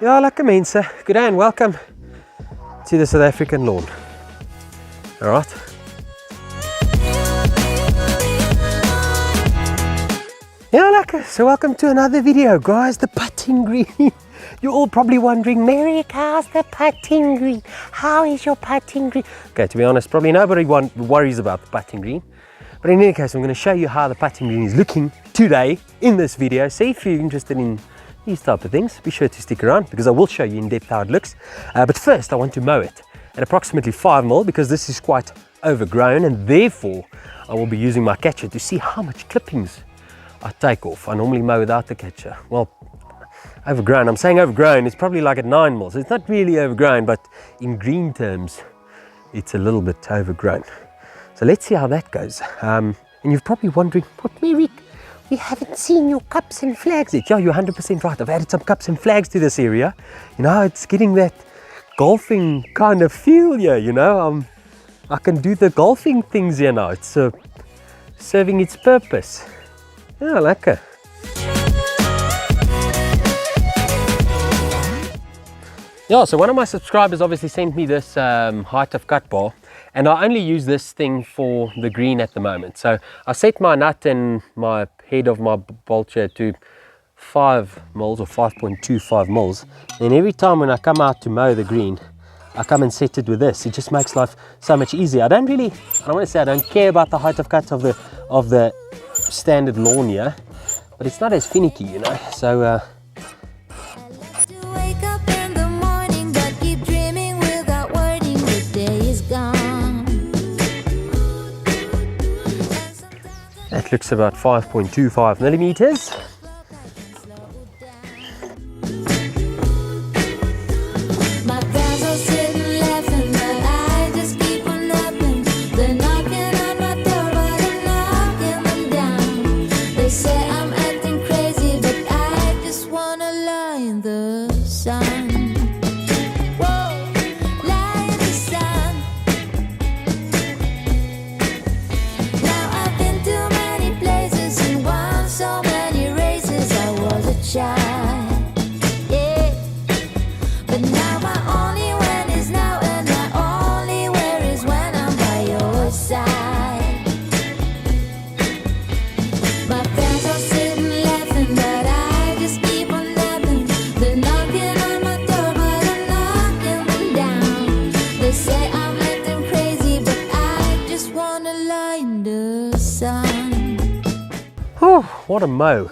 Ja, lekker mense. Good day and welcome to the South African lawn. Alright. Yeah, lekker. So welcome to another video, guys. The putting green. You're all probably wondering, Merrick, how's the putting green? How is your putting green? Okay, to be honest, probably nobody worries about the putting green. But in any case, I'm going to show you how the putting green is looking today in this video. So if you're interested in these type of things, be sure to stick around because I will show you in depth how it looks. But first I want to mow it at approximately 5 mil because this is quite overgrown, and therefore I will be using my catcher to see how much clippings I take off. I normally mow without the catcher. Well, overgrown, I'm saying overgrown, it's probably like at 9 mil, so it's not really overgrown, but in green terms it's a little bit overgrown. So let's see how that goes. And you're probably wondering, what, Merrick? We haven't seen your cups and flags yet. Yeah, you're 100% right. I've added some cups and flags to this area. You know, it's getting that golfing kind of feel here, you know. I can do the golfing things here now. It's serving its purpose. Yeah, lekker. Yeah, so one of my subscribers obviously sent me this height of cut bar, and I only use this thing for the green at the moment. So I set my nut and my head of my bolt here to 5 mils or 5.25 mils. And every time when I come out to mow the green, I come and set it with this. It just makes life so much easier. I don't want to say I don't care about the height of cut of the standard lawn here, but it's not as finicky, you know. So that looks about 5.25 millimeters. What a mow,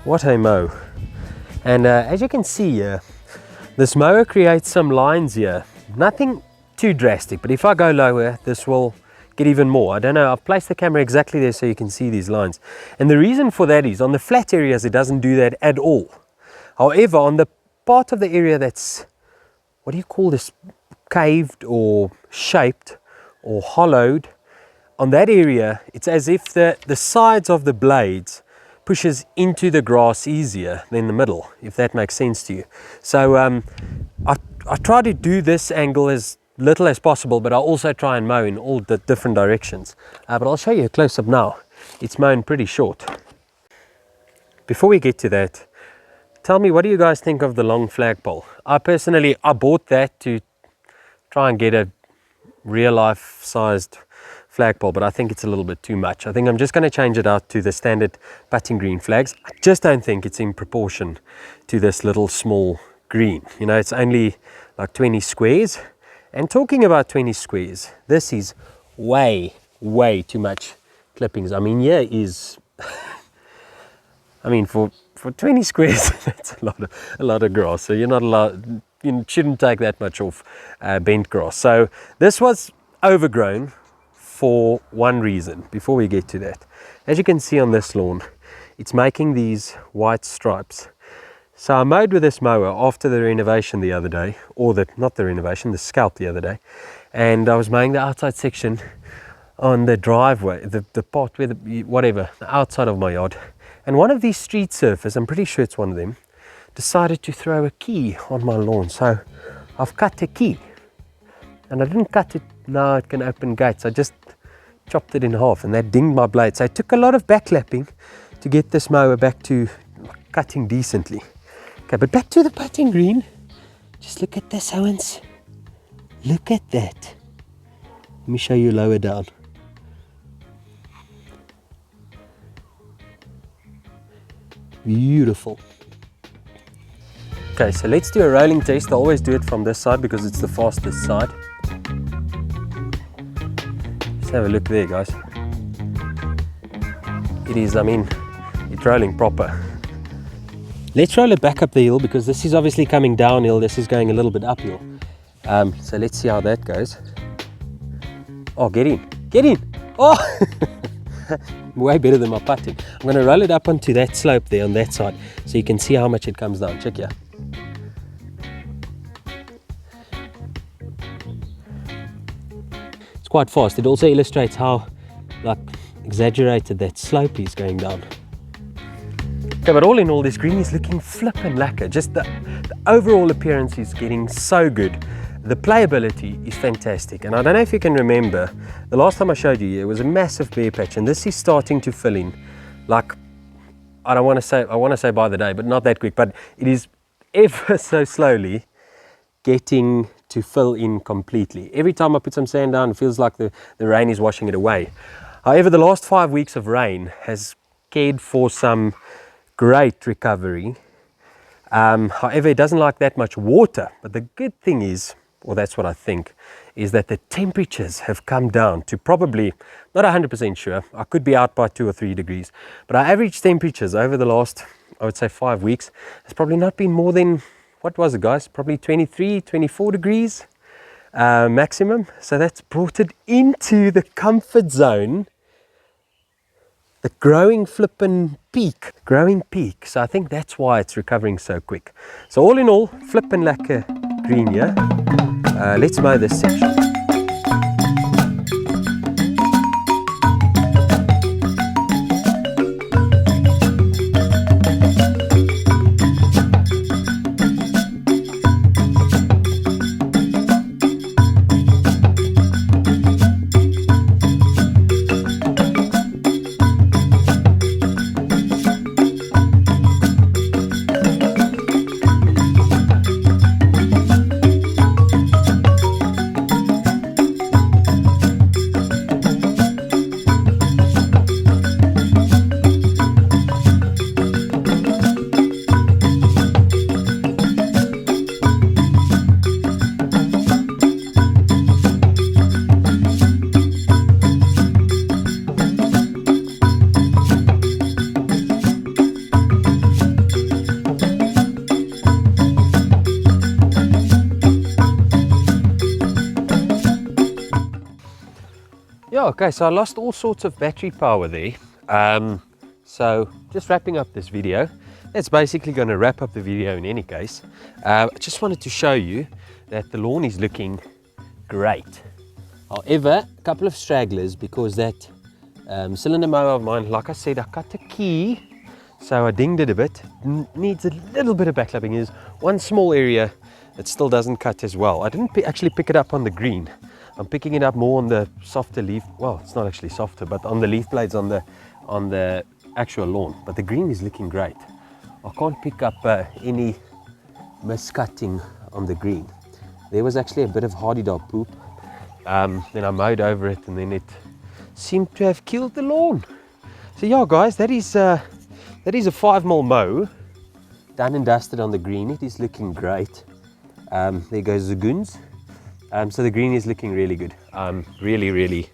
what a mow. And as you can see here, this mower creates some lines here, nothing too drastic, but if I go lower this will get even more. I don't know, I've placed the camera exactly there so you can see these lines, and the reason for that is on the flat areas it doesn't do that at all. However, on the part of the area that's, what do you call this, caved or shaped or hollowed, on that area, it's as if the sides of the blades pushes into the grass easier than the middle, if that makes sense to you. So I try to do this angle as little as possible, but I also try and mow in all the different directions. But I'll show you a close-up now. It's mown pretty short. Before we get to that, tell me, what do you guys think of the long flagpole? I bought that to try and get a real-life sized flagpole, but I think it's a little bit too much. I think I'm just going to change it out to the standard putting green flags. I just don't think it's in proportion to this little small green. You know, it's only like 20 squares. And talking about 20 squares, this is way too much clippings. I mean, here is I mean, for 20 squares that's a lot of grass, so you're not allowed, you shouldn't take that much off bent grass. So this was overgrown for one reason. Before we get to that, as you can see on this lawn, it's making these white stripes. So I mowed with this mower after the renovation the other day, or not the renovation, the scalp the other day, and I was mowing the outside section on the driveway, the part where the outside of my yard, and one of these street surfers, I'm pretty sure it's one of them, decided to throw a key on my lawn. So I've cut a key, and I didn't cut it now it can open gates. I just chopped it in half, and that dinged my blade. So it took a lot of backlapping to get this mower back to cutting decently. Okay, but back to the putting green. Just look at this, Owens. Look at that. Let me show you lower down. Beautiful. Okay, so let's do a rolling test. I always do it from this side because it's the fastest side. Just have a look there, guys. It is, I mean, it's rolling proper. Let's roll it back up the hill because this is obviously coming downhill. This is going a little bit uphill. So let's see how that goes. Oh, get in. Get in. Oh! Way better than my putting. I'm going to roll it up onto that slope there on that side so you can see how much it comes down. Check here. It's quite fast. It also illustrates how like exaggerated that slope is going down. Okay, but all in all, this green is looking flippin' lekker. Just the overall appearance is getting so good. The playability is fantastic. And I don't know if you can remember, the last time I showed you, it was a massive bare patch, and this is starting to fill in. Like, I want to say by the day, but not that quick, but it is ever so slowly getting to fill in completely. Every time I put some sand down, it feels like the rain is washing it away. However, the last 5 weeks of rain has cared for some great recovery. However, it doesn't like that much water, but the good thing is, or that's what I think, is that the temperatures have come down to probably, not 100% sure, I could be out by 2 or 3 degrees, but our average temperatures over the last, I would say 5 weeks, has probably not been more than, what was it guys, probably 23, 24 degrees maximum. So that's brought it into the comfort zone, the growing flippin' peak. So I think that's why it's recovering so quick. So all in all, flippin' lekker green here. Let's mow this section. Yeah, okay, so I lost all sorts of battery power there. So just wrapping up this video. That's basically going to wrap up the video in any case. I just wanted to show you that the lawn is looking great. However, a couple of stragglers because that cylinder mower of mine, like I said, I cut the key, so I dinged it a bit. Needs a little bit of backlapping. There's one small area that still doesn't cut as well. I didn't actually pick it up on the green. I'm picking it up more on the softer leaf, well, it's not actually softer, but on the leaf blades on the actual lawn. But the green is looking great. I can't pick up any miscutting on the green. There was actually a bit of hardy dog poop. Then I mowed over it and then it seemed to have killed the lawn. So yeah guys, that is a 5mm mow, done and dusted on the green. It is looking great. There goes the goons. So the green is looking really good. I'm really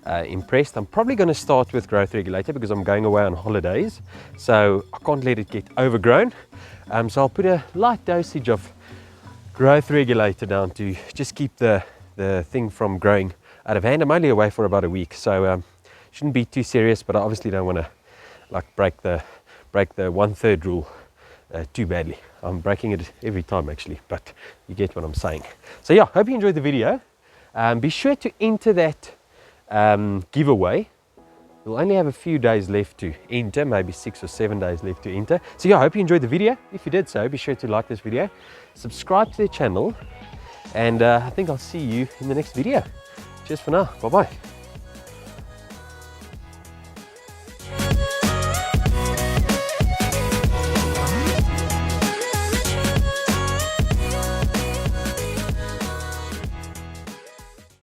impressed. I'm probably going to start with growth regulator because I'm going away on holidays, so I can't let it get overgrown. So I'll put a light dosage of growth regulator down to just keep the thing from growing out of hand. I'm only away for about a week, so shouldn't be too serious, but I obviously don't want to like break the 1/3 rule too badly. I'm breaking it every time actually, but you get what I'm saying. So yeah, hope you enjoyed the video. Be sure to enter that giveaway. You'll only have a few days left to enter, maybe 6 or 7 days left to enter. So yeah, I hope you enjoyed the video. If you did so, be sure to like this video, subscribe to the channel, and I think I'll see you in the next video. Cheers for now. Bye bye.